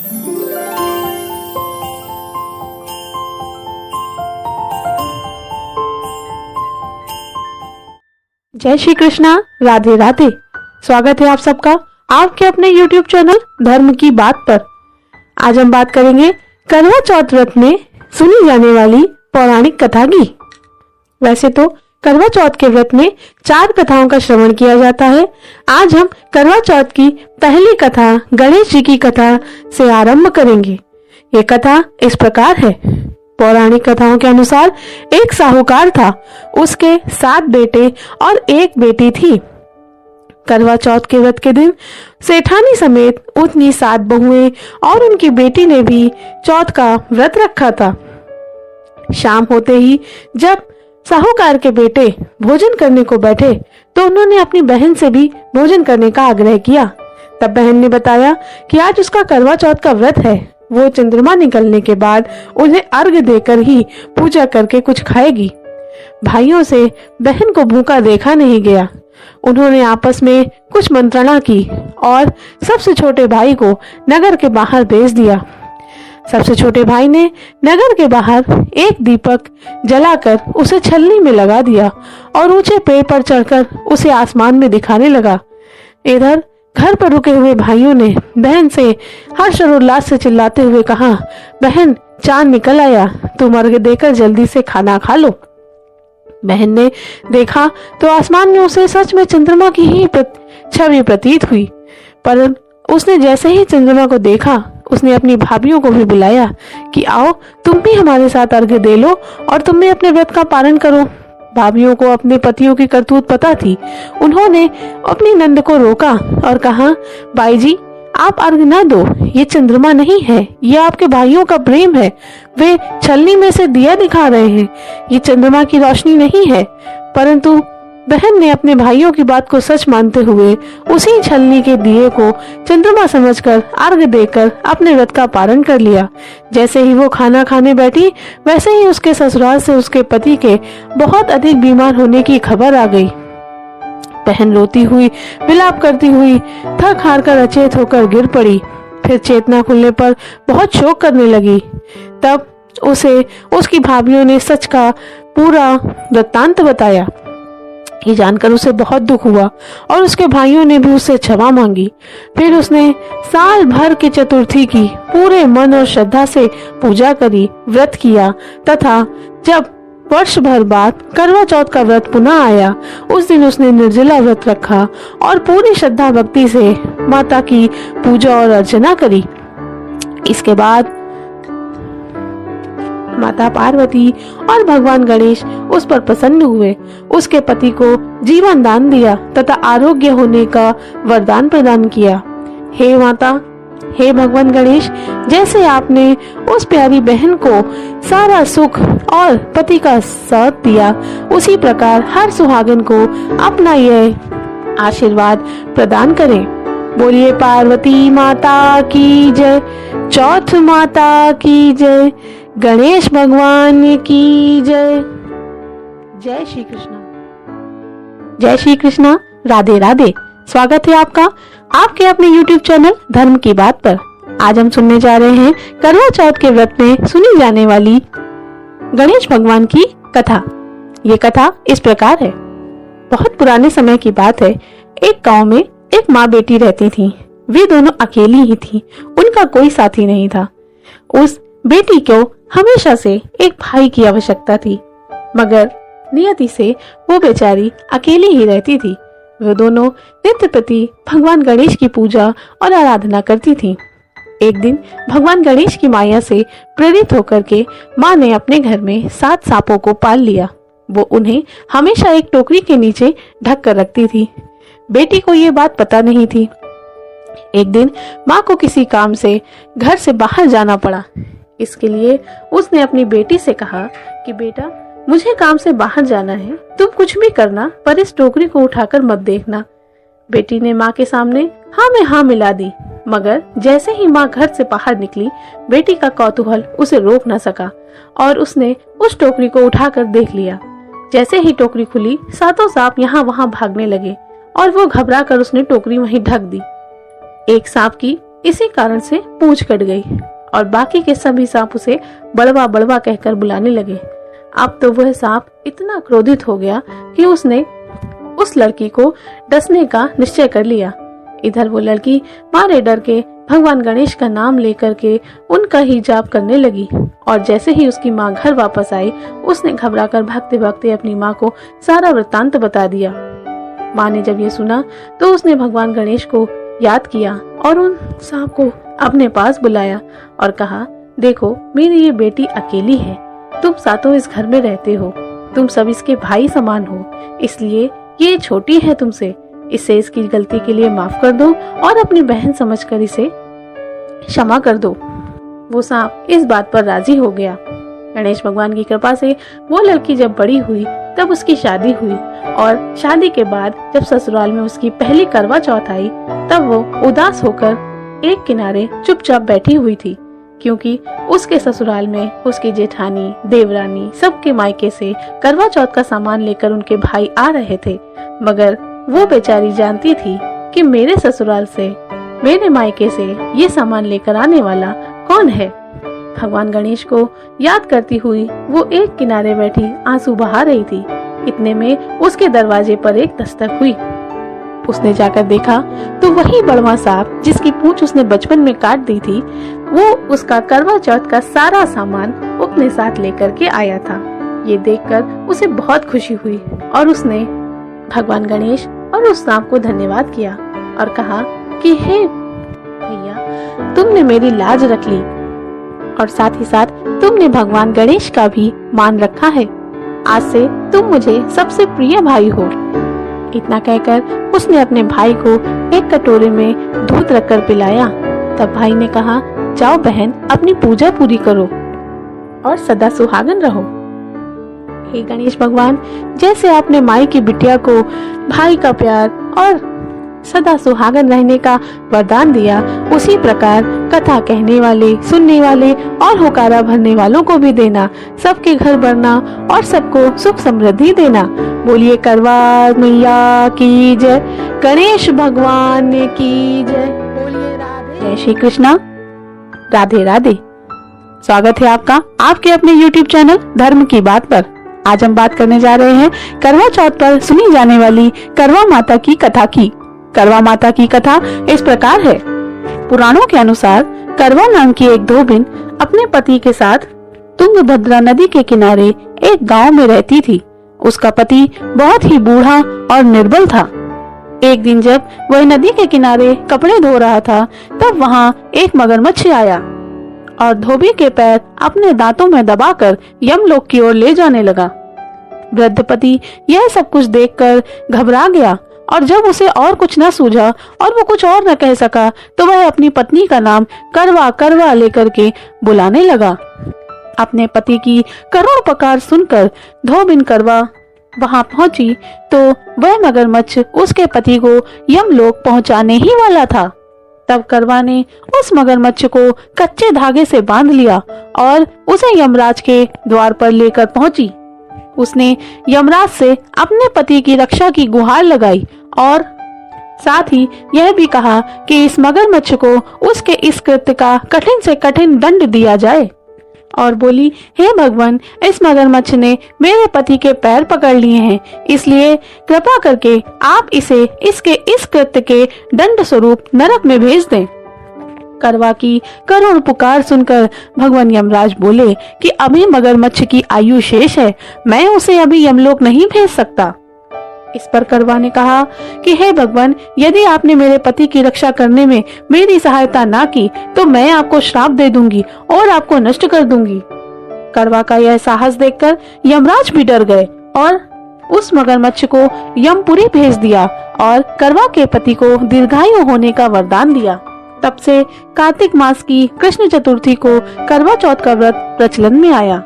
जय श्री कृष्णा, राधे राधे। स्वागत है आप सबका आपके अपने YouTube चैनल धर्म की बात पर। आज हम बात करेंगे करवा चौथ व्रत में सुनी जाने वाली पौराणिक कथा की। वैसे तो करवा चौथ के व्रत में 4 कथाओं का श्रवण किया जाता है। आज हम करवा चौथ की पहली कथा गणेश जी की कथा से आरंभ करेंगे। ये कथा इस प्रकार है। पौराणिक कथाओं के अनुसार एक साहूकार था, उसके 7 बेटे और 1 बेटी थी। करवा चौथ के व्रत के दिन सेठानी समेत उनकी 7 बहुएं और उनकी बेटी ने भी चौथ का व्रत रखा था। शाम होते ही जब साहूकार के बेटे भोजन करने को बैठे तो उन्होंने अपनी बहन से भी भोजन करने का आग्रह किया। तब बहन ने बताया कि आज उसका करवा चौथ का व्रत है, वो चंद्रमा निकलने के बाद उन्हें अर्घ्य देकर ही पूजा करके कुछ खाएगी। भाइयों से बहन को भूखा देखा नहीं गया। उन्होंने आपस में कुछ मंत्रणा की और सबसे छोटे भाई को नगर के बाहर भेज दिया। सबसे छोटे भाई ने नगर के बाहर एक दीपक जलाकर उसे छलनी में लगा दिया और ऊंचे पेड़ पर चढ़कर उसे आसमान में दिखाने लगा। इधर घर पर रुके हुए भाइयों ने बहन से हर्ष और उल्लास से चिल्लाते हुए कहा, बहन चांद निकल आया, तुम अर्घ्य देकर जल्दी से खाना खा लो। बहन ने देखा तो आसमान में उसे सच में चंद्रमा की ही छवि प्रतीत हुई। पर उसने जैसे ही चंद्रमा को देखा उसने अपनी भाभियों को भी बुलाया कि आओ तुम भी हमारे साथ अर्घ्य दे लो और तुम भी अपने व्रत का पालन करो। भाभियों को अपने पतियों की करतूत पता थी। उन्होंने अपनी नंद को रोका और कहा, बाई जी आप अर्घ्य न दो, ये चंद्रमा नहीं है, ये आपके भाइयों का प्रेम है। वे छलनी में से दिया दिखा रहे हैं, ये चंद्रमा की रोशनी नहीं है। परंतु बहन ने अपने भाइयों की बात को सच मानते हुए उसी छलनी के दिए को चंद्रमा समझकर अर्घ्य देकर अपने व्रत का पालन कर लिया। जैसे ही वो खाना खाने बैठी वैसे ही उसके ससुराल से उसके पति के बहुत अधिक बीमार होने की खबर आ गई। बहन रोती हुई विलाप करती हुई थक हार कर अचेत होकर गिर पड़ी। फिर चेतना खुलने पर बहुत शोक करने लगी। तब उसे उसकी भाभियों ने सच का पूरा वृत्तांत बताया। ये जानकर उसे बहुत दुख हुआ और उसके भाइयों ने भी उससे क्षमा मांगी। फिर उसने साल भर की चतुर्थी की पूरे मन और श्रद्धा से पूजा करी, व्रत किया तथा जब वर्ष भर बाद करवा चौथ का व्रत पुनः आया उस दिन उसने निर्जला व्रत रखा और पूरी श्रद्धा भक्ति से माता की पूजा और अर्चना करी। इसके बाद माता पार्वती और भगवान गणेश उस पर प्रसन्न हुए, उसके पति को जीवन दान दिया तथा आरोग्य होने का वरदान प्रदान किया। हे माता, हे भगवान गणेश, जैसे आपने उस प्यारी बहन को सारा सुख और पति का साथ दिया उसी प्रकार हर सुहागन को अपना यह आशीर्वाद प्रदान करें। बोलिए पार्वती माता की जय, चौथ माता की जय, गणेश भगवान की जय। जय श्री कृष्णा। जय श्री कृष्णा, राधे राधे। स्वागत है आपका आपके अपने YouTube चैनल धर्म की बात पर। आज हम सुनने जा रहे हैं करवा चौथ के व्रत में सुनी जाने वाली गणेश भगवान की कथा। ये कथा इस प्रकार है। बहुत पुराने समय की बात है। एक गांव में एक माँ बेटी रहती थी। वे दोनों अकेली ही थी, उनका कोई साथी नहीं था। उस बेटी को हमेशा से एक भाई की आवश्यकता थी, मगर नियति से वो बेचारी अकेली ही रहती थी। वे दोनों नित्य प्रति भगवान गणेश की पूजा और आराधना करती थीं। एक दिन भगवान गणेश की माया से प्रेरित होकर के माँ ने अपने घर में 7 सांपों को पाल लिया। वो उन्हें हमेशा एक टोकरी के नीचे ढक कर रखती थी। बेटी को ये बात पता नहीं थी। एक दिन माँ को किसी काम से घर से बाहर जाना पड़ा। इसके लिए उसने अपनी बेटी से कहा कि बेटा, मुझे काम से बाहर जाना है, तुम कुछ भी करना पर इस टोकरी को उठाकर मत देखना। बेटी ने माँ के सामने हाँ में हाँ मिला दी, मगर जैसे ही माँ घर से बाहर निकली बेटी का कौतूहल उसे रोक न सका और उसने उस टोकरी को उठाकर देख लिया। जैसे ही टोकरी खुली 7 सांप यहाँ वहाँ भागने लगे और वो घबरा कर उसने टोकरी वहीं ढक दी। एक सांप की इसी कारण से पूंछ कट गई और बाकी के सभी सांप उसे बड़वा बड़वा कहकर बुलाने लगे। अब तो वह सांप इतना क्रोधित हो गया कि उसने उस लड़की को डसने का निश्चय कर लिया। इधर वो लड़की मारे डर के भगवान गणेश का नाम लेकर के उनका ही जाप करने लगी और जैसे ही उसकी माँ घर वापस आई, उसने घबराकर भागते भागते अपनी माँ को सारा वृत्तांत बता दिया। माँ ने जब ये सुना तो उसने भगवान गणेश को याद किया और उन सांप को अपने पास बुलाया और कहा, देखो मेरी ये बेटी अकेली है, तुम सातों इस घर में रहते हो, तुम सब इसके भाई समान हो, इसलिए ये छोटी है तुमसे, इसे इसकी गलती के लिए माफ कर दो और अपनी बहन समझकर इसे क्षमा कर दो। वो सांप इस बात पर राजी हो गया। गणेश भगवान की कृपा से वो लड़की जब बड़ी हुई तब उसकी शादी हुई और शादी के बाद जब ससुराल में उसकी पहली करवा चौथ आई तब वो उदास होकर एक किनारे चुपचाप बैठी हुई थी, क्योंकि उसके ससुराल में उसकी जेठानी, देवरानी सबके मायके से करवा चौथ का सामान लेकर उनके भाई आ रहे थे, मगर वो बेचारी जानती थी कि मेरे ससुराल से, मेरे मायके से ये सामान लेकर आने वाला कौन है। भगवान गणेश को याद करती हुई वो एक किनारे बैठी आंसू बहा रही थी। इतने में उसके दरवाजे पर एक दस्तक हुई। उसने जाकर देखा तो वही बड़वा सांप जिसकी पूंछ उसने बचपन में काट दी थी, वो उसका करवा चौथ का सारा सामान अपने साथ लेकर के आया था। ये देखकर उसे बहुत खुशी हुई और उसने भगवान गणेश और उस सांप को धन्यवाद किया और कहा कि हे भैया, तुमने मेरी लाज रख ली और साथ ही साथ तुमने भगवान गणेश का भी मान रखा है। आज से तुम मुझे सबसे प्रिय भाई हो। इतना कहकर उसने अपने भाई को एक कटोरे में दूध रखकर पिलाया। तब भाई ने कहा, जाओ बहन, अपनी पूजा पूरी करो और सदा सुहागन रहो। हे गणेश भगवान, जैसे आपने माई की बिटिया को भाई का प्यार और सदा सुहागन रहने का वरदान दिया, उसी प्रकार कथा कहने वाले, सुनने वाले और होकारा भरने वालों को भी देना, सबके घर भरना और सबको सुख समृद्धि देना। बोलिए करवा मैया की जय, गणेश भगवान की जय। बोलिए राधे। जय श्री कृष्णा, राधे राधे। स्वागत है आपका आपके अपने YouTube चैनल धर्म की बात पर। आज हम बात करने जा रहे हैं करवा चौथ पर सुनी जाने वाली करवा माता की कथा की। करवा माता की कथा इस प्रकार है। पुराणों के अनुसार करवा नाम की एक धोबिन अपने पति के साथ तुंगभद्रा नदी के किनारे एक गांव में रहती थी। उसका पति बहुत ही बूढ़ा और निर्बल था। एक दिन जब वह नदी के किनारे कपड़े धो रहा था तब वहां एक मगरमच्छ आया और धोबी के पैर अपने दांतों में दबाकर यमलोक की ओर ले जाने लगा। वृद्ध पति यह सब कुछ देखकर घबरा गया और जब उसे और कुछ न सूझा और वो कुछ और न कह सका तो वह अपनी पत्नी का नाम करवा करवा लेकर के बुलाने लगा। अपने पति की करुण पुकार सुनकर धोबिन करवा वहां पहुंची तो वह मगरमच्छ उसके पति को यमलोक पहुंचाने ही वाला था। तब करवा ने उस मगरमच्छ को कच्चे धागे से बांध लिया और उसे यमराज के द्वार पर लेकर पहुंची। उसने यमराज से अपने पति की रक्षा की गुहार लगाई और साथ ही यह भी कहा कि इस मगरमच्छ को उसके इस कृत्य का कठिन से कठिन दंड दिया जाए और बोली, हे भगवान, इस मगरमच्छ ने मेरे पति के पैर पकड़ लिए हैं, इसलिए कृपा करके आप इसे इसके इस कृत्य के दंड स्वरूप नरक में भेज दें। करवा की करुण पुकार सुनकर भगवान यमराज बोले कि अभी मगरमच्छ की आयु शेष है, मैं उसे अभी यमलोक नहीं भेज सकता। इस पर करवा ने कहा कि हे भगवान, यदि आपने मेरे पति की रक्षा करने में मेरी सहायता ना की तो मैं आपको श्राप दे दूंगी और आपको नष्ट कर दूंगी। करवा का यह साहस देखकर यमराज भी डर गए और उस मगरमच्छ को यमपुरी भेज दिया और करवा के पति को दीर्घायु होने का वरदान दिया। तब से कार्तिक मास की कृष्ण चतुर्थी को करवा चौथ का व्रत प्रचलन में आया,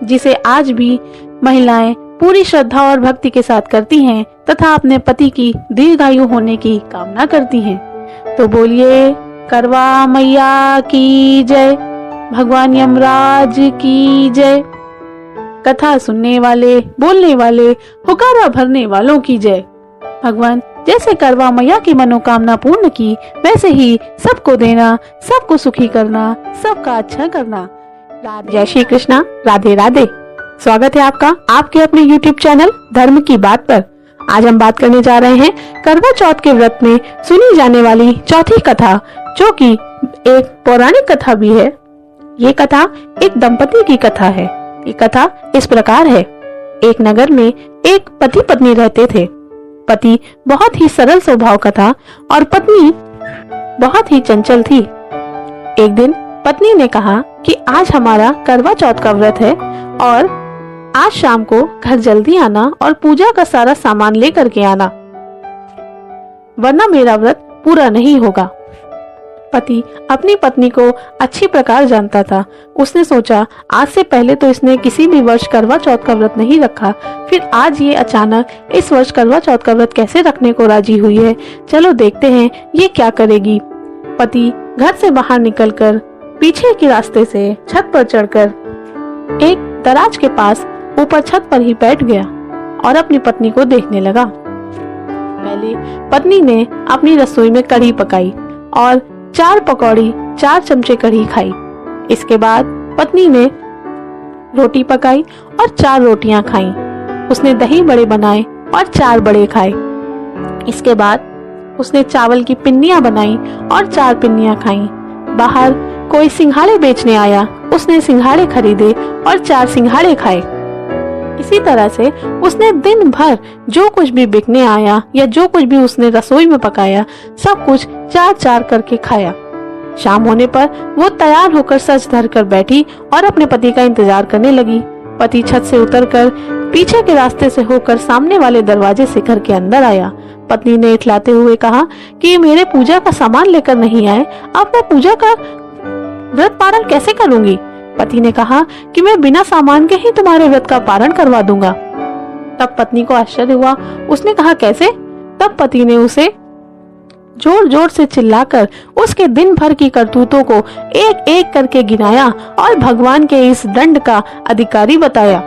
जिसे आज भी महिलाएं पूरी श्रद्धा और भक्ति के साथ करती हैं तथा अपने पति की दीर्घायु होने की कामना करती हैं। तो बोलिए करवा मैया की जय, भगवान यमराज की जय, कथा सुनने वाले, बोलने वाले, हुकारा भरने वालों की जय, भगवान जैसे करवा मैया की मनोकामना पूर्ण की, वैसे ही सबको देना, सबको सुखी करना, सबका अच्छा करना। जय श्री कृष्णा, राधे राधे। स्वागत है आपका आपके अपने YouTube चैनल धर्म की बात पर। आज हम बात करने जा रहे हैं करवा चौथ के व्रत में सुनी जाने वाली चौथी कथा, जो कि एक पौराणिक कथा भी है। ये कथा एक दंपति की कथा है। ये कथा इस प्रकार है। एक नगर में एक पति पत्नी रहते थे। पति बहुत ही सरल स्वभाव का था और पत्नी बहुत ही चंचल थी। एक दिन पत्नी ने कहा कि आज हमारा करवा चौथ का व्रत है और आज शाम को घर जल्दी आना और पूजा का सारा सामान लेकर के आना, वरना मेरा व्रत पूरा नहीं होगा। पति अपनी पत्नी को अच्छी प्रकार जानता था। उसने सोचा आज से पहले तो इसने किसी भी वर्ष करवा चौथ का व्रत नहीं रखा, फिर आज ये अचानक इस वर्ष करवा चौथ का व्रत कैसे रखने को राजी हुई है। चलो देखते हैं ये क्या करेगी। पति घर से बाहर निकलकर पीछे के रास्ते से छत पर चढ़कर एक दराज के पास ऊपर छत पर ही बैठ गया और अपनी पत्नी को देखने लगा। पहले पत्नी ने अपनी रसोई में कढ़ी पकाई और 4 पकौड़ी 4 चमचे कढ़ी खाई। इसके बाद पत्नी ने रोटी पकाई और 4 रोटियां खाई। उसने दही बड़े बनाए और 4 बड़े खाए। इसके बाद उसने चावल की पिन्नियां बनाई और 4 पिन्नियां खाई। बाहर कोई सिंघाड़े बेचने आया, उसने सिंघाड़े खरीदे और 4 सिंघाड़े खाए। इसी तरह से उसने दिन भर जो कुछ भी बिकने आया या जो कुछ भी उसने रसोई में पकाया, सब कुछ 4-4 करके खाया। शाम होने पर वो तैयार होकर सज धर कर बैठी और अपने पति का इंतजार करने लगी। पति छत से उतरकर पीछे के रास्ते से होकर सामने वाले दरवाजे से घर के अंदर आया। पत्नी ने इठलाते हुए कहा कि मेरे पूजा का सामान लेकर नहीं आए, अब मैं पूजा का व्रत पारण कैसे करूंगी। पति ने कहा कि मैं बिना सामान के ही तुम्हारे व्रत का पारण करवा दूंगा। तब पत्नी को आश्चर्य हुआ। उसने कहा कैसे? तब पति ने उसे जोर जोर से चिल्लाकर उसके दिन भर की करतूतों को एक एक करके गिनाया और भगवान के इस दंड का अधिकारी बताया।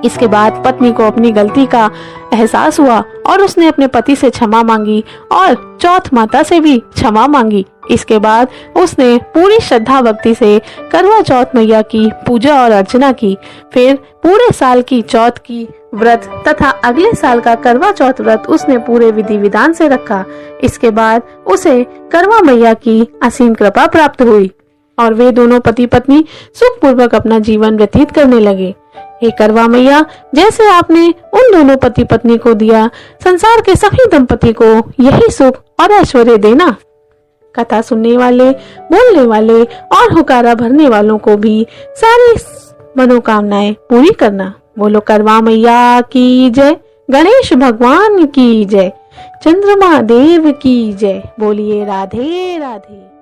इसके बाद पत्नी को अपनी गलती का एहसास हुआ और उसने अपने पति से क्षमा मांगी और चौथ माता से भी क्षमा मांगी। इसके बाद उसने पूरी श्रद्धा भक्ति से करवा चौथ मैया की पूजा और अर्चना की। फिर पूरे साल की चौथ की व्रत तथा अगले साल का करवा चौथ व्रत उसने पूरे विधि विधान से रखा। इसके बाद उसे करवा मैया की असीम कृपा प्राप्त हुई और वे दोनों पति पत्नी सुखपूर्वक अपना जीवन व्यतीत करने लगे। हे करवा मैया, जैसे आपने उन दोनों पति पत्नी को दिया, संसार के सभी दंपति को यही सुख और ऐश्वर्य देना। कथा सुनने वाले, बोलने वाले और हुकारा भरने वालों को भी सारी मनोकामनाएं पूरी करना। बोलो करवा मैया की जय, गणेश भगवान की जय, चंद्रमा देव की जय। बोलिए राधे राधे।